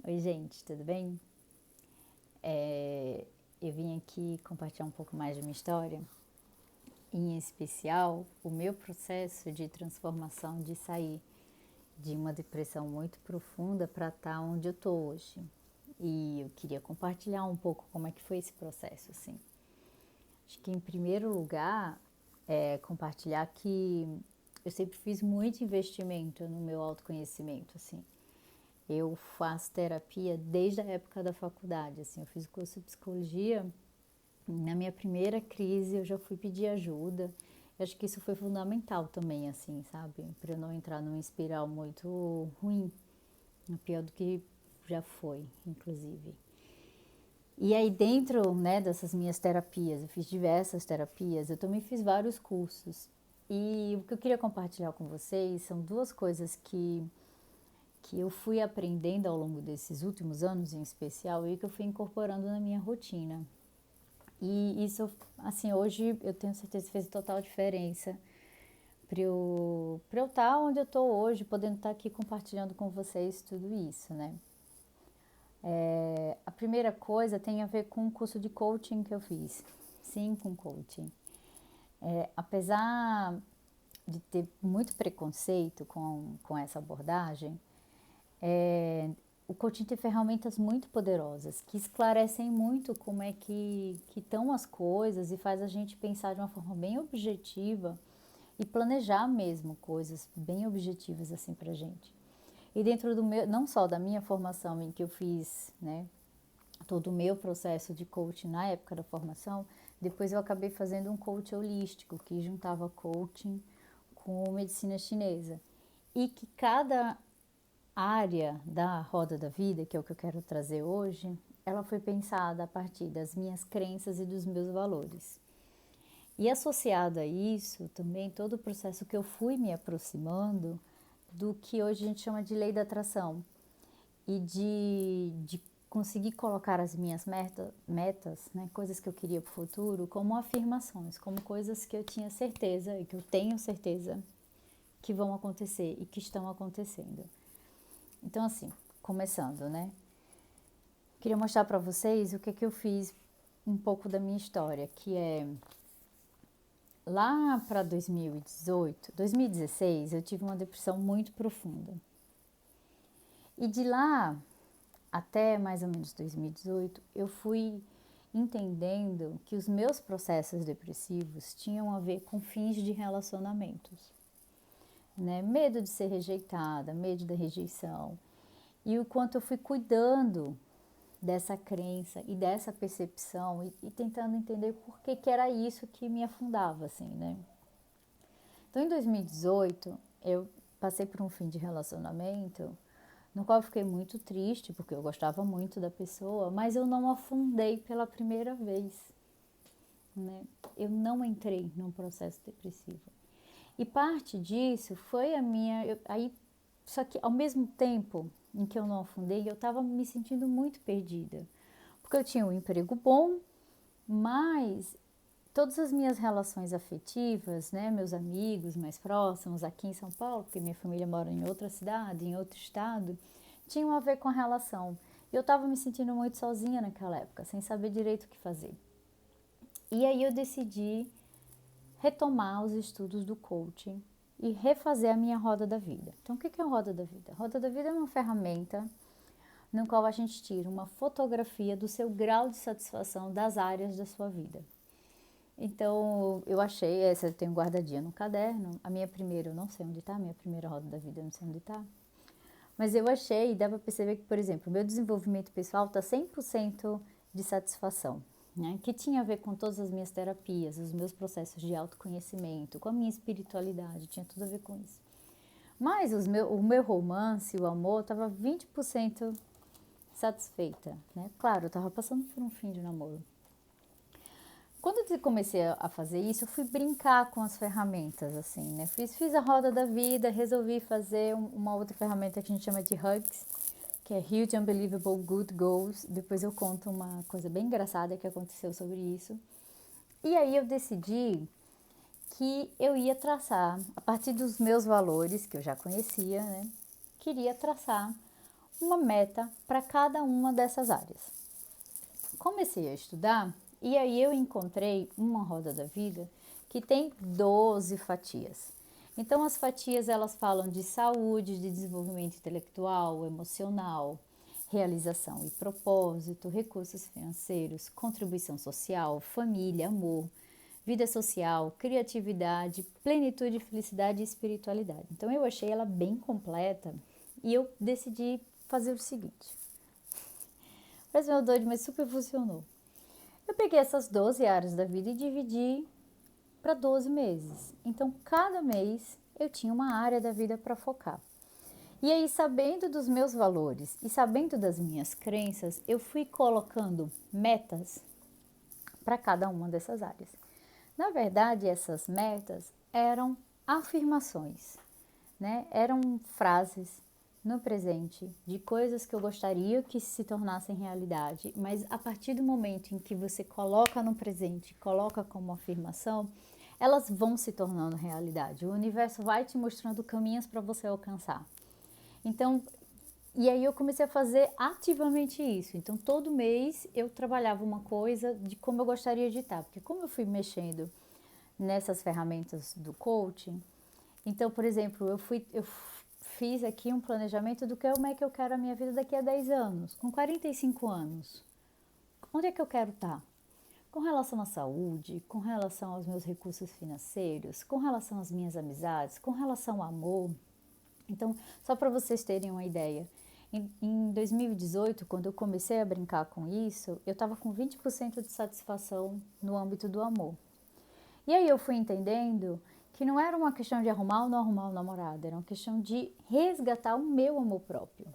Oi, gente, tudo bem? Eu vim aqui compartilhar um pouco mais de minha história, em especial o meu processo de transformação, de sair de uma depressão muito profunda para estar onde eu tô hoje. E eu queria compartilhar um pouco como é que foi esse processo, assim. Acho que em primeiro lugar, compartilhar que eu sempre fiz muito investimento no meu autoconhecimento, assim. Eu faço terapia desde a época da faculdade, assim, eu fiz o curso de psicologia. Na minha primeira crise eu já fui pedir ajuda. Eu acho que isso foi fundamental também, assim, sabe? Para eu não entrar numa espiral muito ruim, pior do que já foi, inclusive. E aí dentro, né, dessas minhas terapias, eu fiz diversas terapias, eu também fiz vários cursos. E o que eu queria compartilhar com vocês são duas coisas que eu fui aprendendo ao longo desses últimos anos em especial e que eu fui incorporando na minha rotina. E isso, assim, hoje eu tenho certeza que fez total diferença para eu estar onde eu estou hoje, podendo estar aqui compartilhando com vocês tudo isso, né? A primeira coisa tem a ver com o curso de coaching que eu fiz. Sim, com coaching. Apesar de ter muito preconceito com essa abordagem, o coaching tem ferramentas muito poderosas que esclarecem muito como é que estão as coisas e faz a gente pensar de uma forma bem objetiva e planejar mesmo coisas bem objetivas assim pra gente. E dentro do meu, não só da minha formação em que eu fiz, né, todo o meu processo de coaching na época da formação, depois eu acabei fazendo um coach holístico que juntava coaching com medicina chinesa. E que cada área da roda da vida, que é o que eu quero trazer hoje, ela foi pensada a partir das minhas crenças e dos meus valores. E associado a isso, também todo o processo que eu fui me aproximando do que hoje a gente chama de lei da atração e de conseguir colocar as minhas metas, né, coisas que eu queria para o futuro, como afirmações, como coisas que eu tinha certeza e que eu tenho certeza que vão acontecer e que estão acontecendo. Então, assim, começando, né? Queria mostrar para vocês o que eu fiz, um pouco da minha história, que é lá para 2018, 2016, eu tive uma depressão muito profunda. E de lá até mais ou menos 2018, eu fui entendendo que os meus processos depressivos tinham a ver com fins de relacionamentos, né? Medo de ser rejeitada, medo da rejeição. E o quanto eu fui cuidando dessa crença e dessa percepção e tentando entender por que era isso que me afundava, assim, né? Então, em 2018, eu passei por um fim de relacionamento no qual eu fiquei muito triste, porque eu gostava muito da pessoa, mas eu não afundei pela primeira vez, né? Eu não entrei num processo depressivo. E parte disso foi a minha... só que ao mesmo tempo em que eu não afundei, eu estava me sentindo muito perdida. Porque eu tinha um emprego bom, mas todas as minhas relações afetivas, né, meus amigos mais próximos aqui em São Paulo, porque minha família mora em outra cidade, em outro estado, tinham a ver com a relação. Eu estava me sentindo muito sozinha naquela época, sem saber direito o que fazer. E aí eu decidi retomar os estudos do coaching e refazer a minha roda da vida. Então, o que é a roda da vida? A roda da vida é uma ferramenta no qual a gente tira uma fotografia do seu grau de satisfação das áreas da sua vida. Então, eu achei, essa eu tenho guardadinha no caderno, a minha primeira, eu não sei onde está, a minha primeira roda da vida, eu não sei onde está, mas eu achei, e dá para perceber que, por exemplo, o meu desenvolvimento pessoal está 100% de satisfação, né? Que tinha a ver com todas as minhas terapias, os meus processos de autoconhecimento, com a minha espiritualidade, tinha tudo a ver com isso. Mas o meu romance, o amor, estava 20% satisfeita, né? Claro, eu estava passando por um fim de namoro. Quando eu comecei a fazer isso, eu fui brincar com as ferramentas, assim, né? Fiz a roda da vida, resolvi fazer uma outra ferramenta que a gente chama de Hugs, que é Huge Unbelievable Good Goals. Depois eu conto uma coisa bem engraçada que aconteceu sobre isso. E aí eu decidi que eu ia traçar, a partir dos meus valores, que eu já conhecia, né? Queria traçar uma meta para cada uma dessas áreas. Comecei a estudar e aí eu encontrei uma roda da vida que tem 12 fatias. Então as fatias elas falam de saúde, de desenvolvimento intelectual, emocional, realização e propósito, recursos financeiros, contribuição social, família, amor, vida social, criatividade, plenitude, felicidade e espiritualidade. Então eu achei ela bem completa e eu decidi fazer o seguinte. Parece meu doido, mas super funcionou. Eu peguei essas 12 áreas da vida e dividi para 12 meses. Então cada mês eu tinha uma área da vida para focar. E aí, sabendo dos meus valores e sabendo das minhas crenças, eu fui colocando metas para cada uma dessas áreas. Na verdade, essas metas eram afirmações, né? Eram frases no presente de coisas que eu gostaria que se tornassem realidade, mas a partir do momento em que você coloca no presente, coloca como afirmação, elas vão se tornando realidade. O universo vai te mostrando caminhos para você alcançar. Então, e aí eu comecei a fazer ativamente isso. Então, todo mês eu trabalhava uma coisa de como eu gostaria de estar. Porque como eu fui mexendo nessas ferramentas do coaching, então, por exemplo, eu fiz aqui um planejamento do como é que eu quero a minha vida daqui a 10 anos. Com 45 anos, onde é que eu quero estar? Com relação à saúde, com relação aos meus recursos financeiros, com relação às minhas amizades, com relação ao amor. Então, só para vocês terem uma ideia, em 2018, quando eu comecei a brincar com isso, eu estava com 20% de satisfação no âmbito do amor. E aí eu fui entendendo que não era uma questão de arrumar ou não arrumar o namorado, era uma questão de resgatar o meu amor próprio.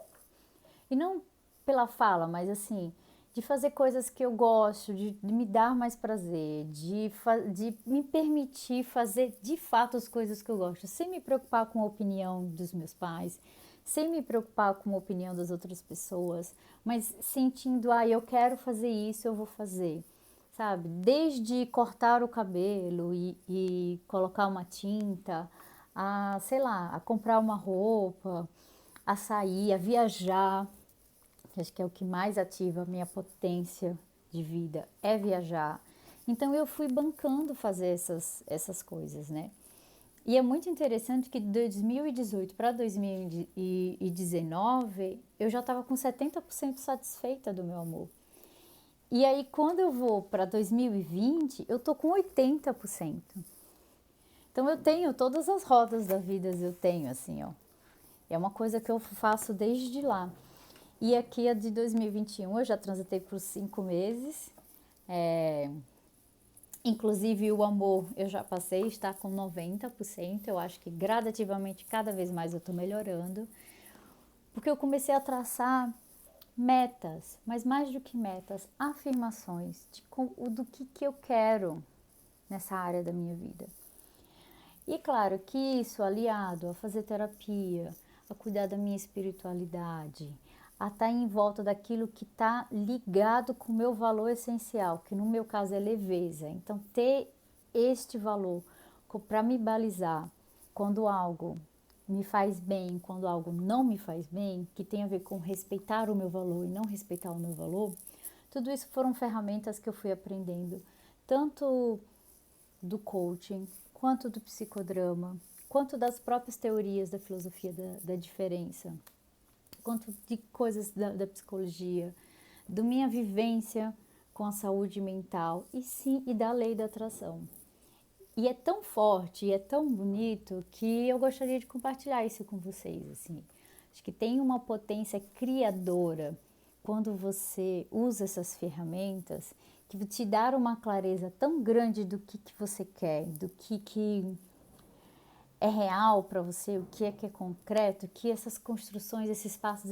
E não pela fala, mas assim, de fazer coisas que eu gosto, de me dar mais prazer, de me permitir fazer de fato as coisas que eu gosto, sem me preocupar com a opinião dos meus pais, sem me preocupar com a opinião das outras pessoas, mas sentindo, eu quero fazer isso, eu vou fazer, sabe? Desde cortar o cabelo e colocar uma tinta, sei lá, a comprar uma roupa, a sair, a viajar. Acho que é o que mais ativa a minha potência de vida, é viajar. Então eu fui bancando fazer essas coisas, né? E é muito interessante que de 2018 para 2019 eu já estava com 70% satisfeita do meu amor. E aí quando eu vou para 2020 eu tô com 80%. Então eu tenho todas as rodas da vida, eu tenho assim, ó. É uma coisa que eu faço desde lá. E aqui a de 2021 eu já transitei por 5 meses. Inclusive o amor eu já passei, está com 90%. Eu acho que gradativamente cada vez mais eu estou melhorando. Porque eu comecei a traçar metas, mas mais do que metas, afirmações do que eu quero nessa área da minha vida. E claro que isso aliado a fazer terapia, a cuidar da minha espiritualidade, a estar em volta daquilo que está ligado com o meu valor essencial, que no meu caso é leveza. Então, ter este valor para me balizar quando algo me faz bem, quando algo não me faz bem, que tem a ver com respeitar o meu valor e não respeitar o meu valor, tudo isso foram ferramentas que eu fui aprendendo, tanto do coaching, quanto do psicodrama, quanto das próprias teorias da filosofia da diferença, quanto de coisas da psicologia, da minha vivência com a saúde mental e da lei da atração. E é tão forte e é tão bonito que eu gostaria de compartilhar isso com vocês, assim. Acho que tem uma potência criadora quando você usa essas ferramentas que te dá uma clareza tão grande do que você quer, do que é real para você, o que é concreto, que essas construções, esses passos,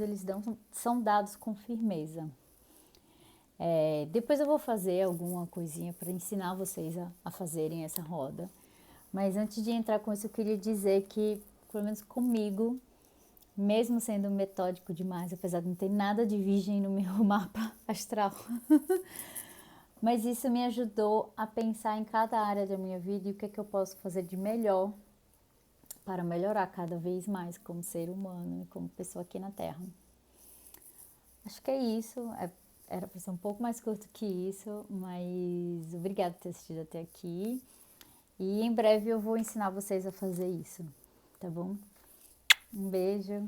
são dados com firmeza. Depois eu vou fazer alguma coisinha para ensinar vocês a fazerem essa roda. Mas antes de entrar com isso, eu queria dizer que, pelo menos comigo, mesmo sendo metódico demais, apesar de não ter nada de virgem no meu mapa astral, mas isso me ajudou a pensar em cada área da minha vida e o que é que eu posso fazer de melhor para melhorar cada vez mais como ser humano e como pessoa aqui na Terra. Acho que é isso. Era para ser um pouco mais curto que isso, mas obrigada por ter assistido até aqui. E em breve eu vou ensinar vocês a fazer isso, tá bom? Um beijo.